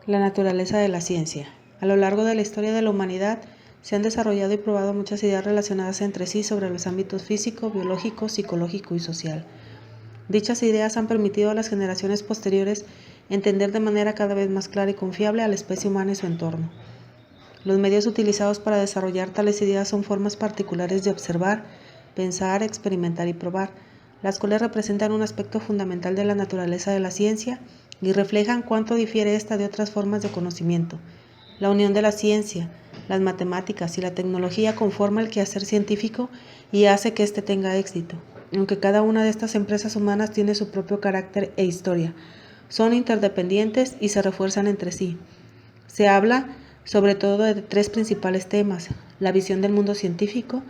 La naturaleza de la ciencia. A lo largo de la historia de la humanidad se han desarrollado y probado muchas ideas relacionadas entre sí sobre los ámbitos físico, biológico, psicológico y social. Dichas ideas han permitido a las generaciones posteriores entender de manera cada vez más clara y confiable a la especie humana y su entorno. Los medios utilizados para desarrollar tales ideas son formas particulares de observar, pensar, experimentar y probar, las cuales representan un aspecto fundamental de la naturaleza de la ciencia y reflejan cuánto difiere esta de otras formas de conocimiento. La unión de la ciencia, las matemáticas y la tecnología conforma el quehacer científico y hace que éste tenga éxito. Aunque cada una de estas empresas humanas tiene su propio carácter e historia, son interdependientes y se refuerzan entre sí. Se habla sobre todo de tres principales temas: la visión del mundo científico,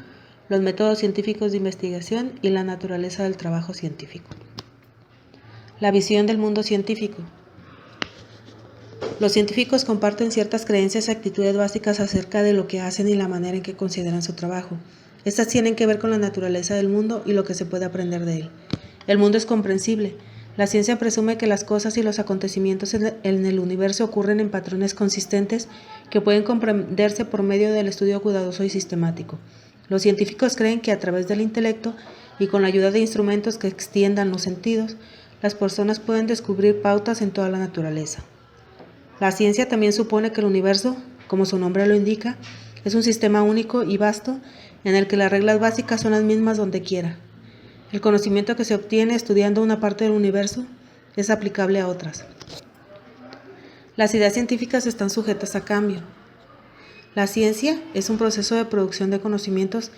los métodos científicos de investigación y la naturaleza del trabajo científico. La visión del mundo científico. Los científicos comparten ciertas creencias y actitudes básicas acerca de lo que hacen y la manera en que consideran su trabajo. Estas tienen que ver con la naturaleza del mundo y lo que se puede aprender de él. El mundo es comprensible. La ciencia presume que las cosas y los acontecimientos en el universo ocurren en patrones consistentes que pueden comprenderse por medio del estudio cuidadoso y sistemático. Los científicos creen que a través del intelecto y con la ayuda de instrumentos que extiendan los sentidos, las personas pueden descubrir pautas en toda la naturaleza. La ciencia también supone que el universo, como su nombre lo indica, es un sistema único y vasto en el que las reglas básicas son las mismas donde quiera. El conocimiento que se obtiene estudiando una parte del universo es aplicable a otras. Las ideas científicas están sujetas a cambio. La ciencia es un proceso de producción de conocimientos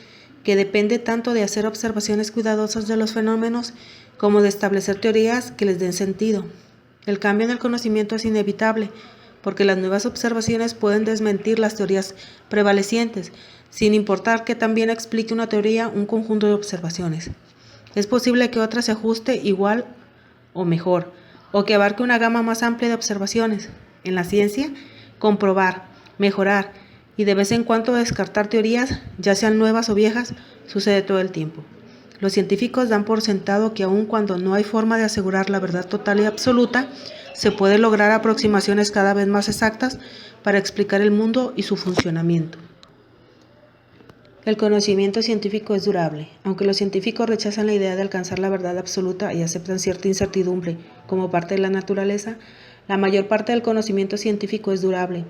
que depende tanto de hacer observaciones cuidadosas de los fenómenos como de establecer teorías que les den sentido. El cambio en el conocimiento es inevitable, porque las nuevas observaciones pueden desmentir las teorías prevalecientes, sin importar que también explique una teoría un conjunto de observaciones. Es posible que otra se ajuste igual o mejor, o que abarque una gama más amplia de observaciones. En la ciencia, comprobar, mejorar y de vez en cuando descartar teorías, ya sean nuevas o viejas, sucede todo el tiempo. Los científicos dan por sentado que aun cuando no hay forma de asegurar la verdad total y absoluta, se puede lograr aproximaciones cada vez más exactas para explicar el mundo y su funcionamiento. El conocimiento científico es durable. Aunque los científicos rechazan la idea de alcanzar la verdad absoluta y aceptan cierta incertidumbre como parte de la naturaleza, la mayor parte del conocimiento científico es durable.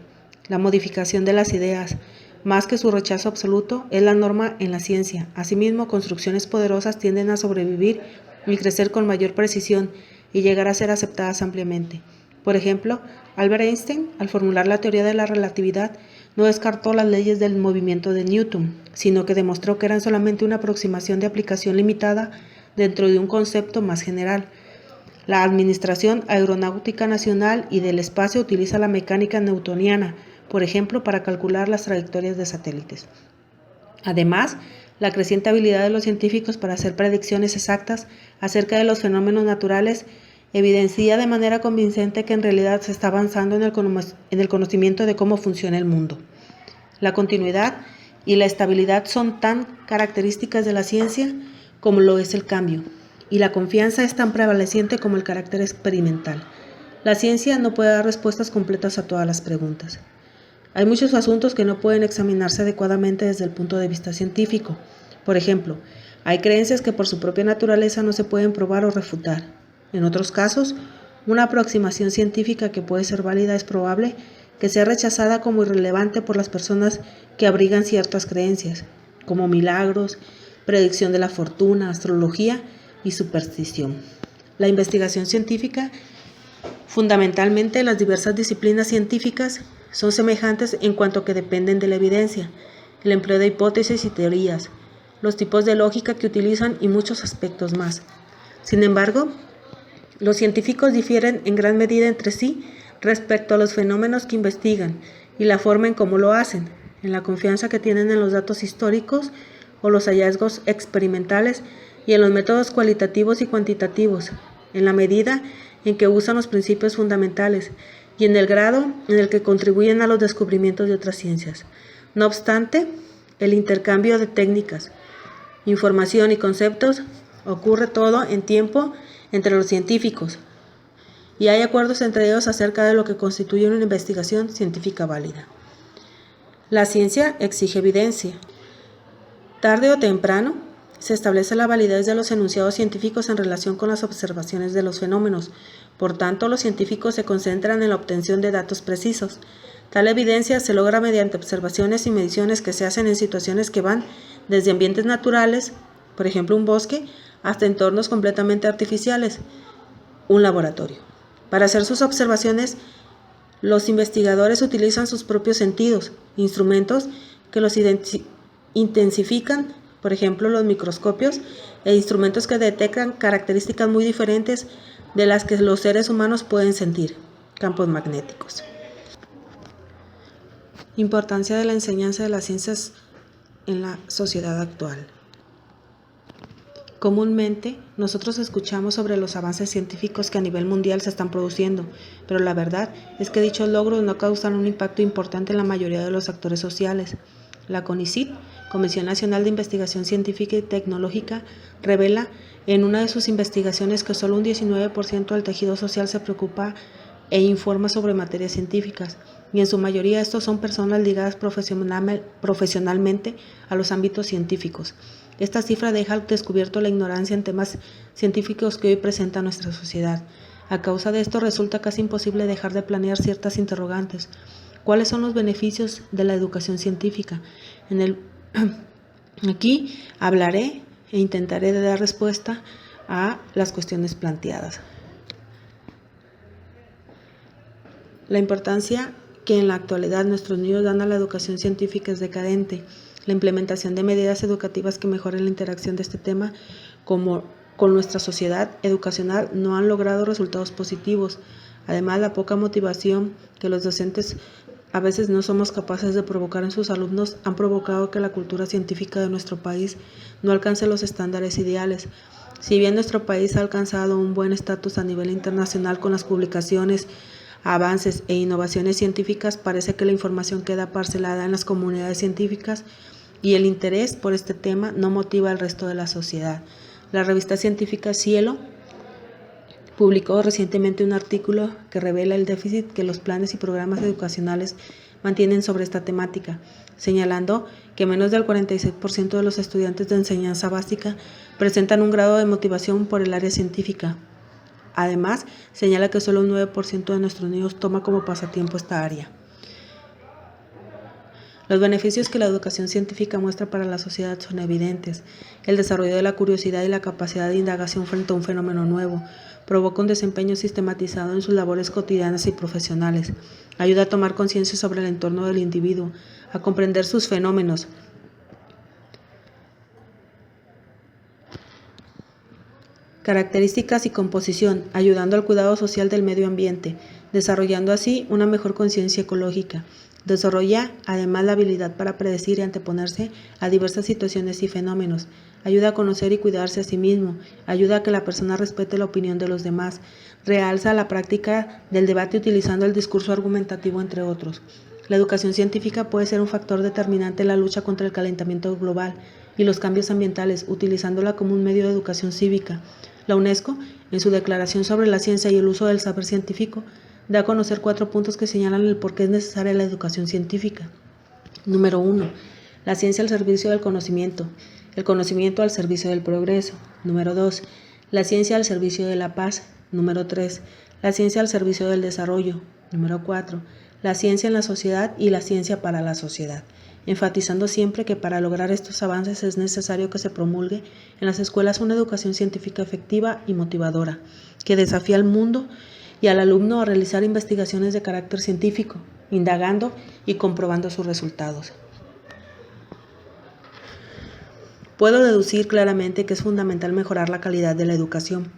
La modificación de las ideas, más que su rechazo absoluto, es la norma en la ciencia. Asimismo, construcciones poderosas tienden a sobrevivir y crecer con mayor precisión y llegar a ser aceptadas ampliamente. Por ejemplo, Albert Einstein, al formular la teoría de la relatividad, no descartó las leyes del movimiento de Newton, sino que demostró que eran solamente una aproximación de aplicación limitada dentro de un concepto más general. La Administración Aeronáutica Nacional y del Espacio utiliza la mecánica newtoniana, por ejemplo, para calcular las trayectorias de satélites. Además, la creciente habilidad de los científicos para hacer predicciones exactas acerca de los fenómenos naturales evidencia de manera convincente que en realidad se está avanzando en el conocimiento de cómo funciona el mundo. La continuidad y la estabilidad son tan características de la ciencia como lo es el cambio, y la confianza es tan prevaleciente como el carácter experimental. La ciencia no puede dar respuestas completas a todas las preguntas. Hay muchos asuntos que no pueden examinarse adecuadamente desde el punto de vista científico. Por ejemplo, hay creencias que por su propia naturaleza no se pueden probar o refutar. En otros casos, una aproximación científica que puede ser válida es probable que sea rechazada como irrelevante por las personas que abrigan ciertas creencias, como milagros, predicción de la fortuna, astrología y superstición. La investigación científica, fundamentalmente las diversas disciplinas científicas, son semejantes en cuanto que dependen de la evidencia, el empleo de hipótesis y teorías, los tipos de lógica que utilizan y muchos aspectos más. Sin embargo, los científicos difieren en gran medida entre sí respecto a los fenómenos que investigan y la forma en cómo lo hacen, en la confianza que tienen en los datos históricos o los hallazgos experimentales y en los métodos cualitativos y cuantitativos, en la medida en que usan los principios fundamentales y en el grado en el que contribuyen a los descubrimientos de otras ciencias. No obstante, el intercambio de técnicas, información y conceptos ocurre todo en tiempo entre los científicos. y hay acuerdos entre ellos acerca de lo que constituye una investigación científica válida. La ciencia exige evidencia. Tarde o temprano, se establece la validez de los enunciados científicos en relación con las observaciones de los fenómenos. Por tanto, los científicos se concentran en la obtención de datos precisos. Tal evidencia se logra mediante observaciones y mediciones que se hacen en situaciones que van desde ambientes naturales, por ejemplo un bosque, hasta entornos completamente artificiales, un laboratorio. Para hacer sus observaciones, los investigadores utilizan sus propios sentidos, instrumentos que los intensifican, por ejemplo los microscopios, e instrumentos que detectan características muy diferentes de las que los seres humanos pueden sentir, campos magnéticos. Importancia de la enseñanza de las ciencias en la sociedad actual. Comúnmente, nosotros escuchamos sobre los avances científicos que a nivel mundial se están produciendo, pero la verdad es que dichos logros no causan un impacto importante en la mayoría de los actores sociales. La CONICIT, Comisión Nacional de Investigación Científica y Tecnológica, revela en una de sus investigaciones que solo un 19% del tejido social se preocupa e informa sobre materias científicas, y en su mayoría estos son personas ligadas profesionalmente a los ámbitos científicos. Esta cifra deja al descubierto la ignorancia en temas científicos que hoy presenta nuestra sociedad. A causa de esto resulta casi imposible dejar de planear ciertas interrogantes. ¿Cuáles son los beneficios de la educación científica? Aquí hablaré e intentaré dar respuesta a las cuestiones planteadas. La importancia que en la actualidad nuestros niños dan a la educación científica es decadente. La implementación de medidas educativas que mejoren la interacción de este tema con nuestra sociedad educacional no han logrado resultados positivos. Además, la poca motivación que los docentes a veces no somos capaces de provocar en sus alumnos han provocado que la cultura científica de nuestro país no alcance los estándares ideales. Si bien nuestro país ha alcanzado un buen estatus a nivel internacional con las publicaciones, avances e innovaciones científicas, parece que la información queda parcelada en las comunidades científicas y el interés por este tema no motiva al resto de la sociedad. La revista científica Cielo publicó recientemente un artículo que revela el déficit que los planes y programas educacionales mantienen sobre esta temática, señalando que menos del 46% de los estudiantes de enseñanza básica presentan un grado de motivación por el área científica. Además, señala que solo un 9% de nuestros niños toma como pasatiempo esta área. Los beneficios que la educación científica muestra para la sociedad son evidentes. El desarrollo de la curiosidad y la capacidad de indagación frente a un fenómeno nuevo provoca un desempeño sistematizado en sus labores cotidianas y profesionales. Ayuda a tomar conciencia sobre el entorno del individuo, a comprender sus fenómenos. Características y composición, ayudando al cuidado social del medio ambiente, desarrollando así una mejor conciencia ecológica. Desarrolla además la habilidad para predecir y anteponerse a diversas situaciones y fenómenos. Ayuda a conocer y cuidarse a sí mismo. Ayuda a que la persona respete la opinión de los demás. Realza la práctica del debate utilizando el discurso argumentativo, entre otros. La educación científica puede ser un factor determinante en la lucha contra el calentamiento global y los cambios ambientales, utilizándola como un medio de educación cívica. La UNESCO, en su Declaración sobre la Ciencia y el Uso del Saber Científico, da a conocer 4 puntos que señalan el por qué es necesaria la educación científica. Número 1. La ciencia al servicio del conocimiento. El conocimiento al servicio del progreso. Número 2. La ciencia al servicio de la paz. Número 3. La ciencia al servicio del desarrollo. Número 4. La ciencia en la sociedad y la ciencia para la sociedad, enfatizando siempre que para lograr estos avances es necesario que se promulgue en las escuelas una educación científica efectiva y motivadora, que desafía al mundo y al alumno a realizar investigaciones de carácter científico, indagando y comprobando sus resultados. Puedo deducir claramente que es fundamental mejorar la calidad de la educación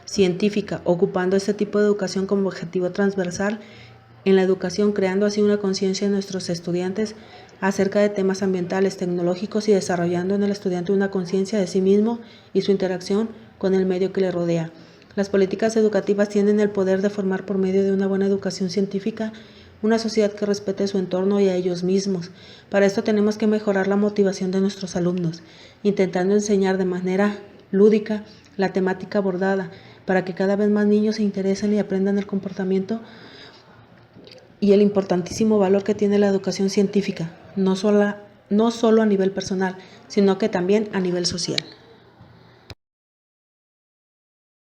científica, ocupando este tipo de educación como objetivo transversal en la educación, creando así una conciencia en nuestros estudiantes acerca de temas ambientales, tecnológicos y desarrollando en el estudiante una conciencia de sí mismo y su interacción con el medio que le rodea. Las políticas educativas tienen el poder de formar por medio de una buena educación científica una sociedad que respete su entorno y a ellos mismos. Para esto tenemos que mejorar la motivación de nuestros alumnos, intentando enseñar de manera lúdica la temática abordada, para que cada vez más niños se interesen y aprendan el comportamiento y el importantísimo valor que tiene la educación científica, no solo a nivel personal, sino que también a nivel social.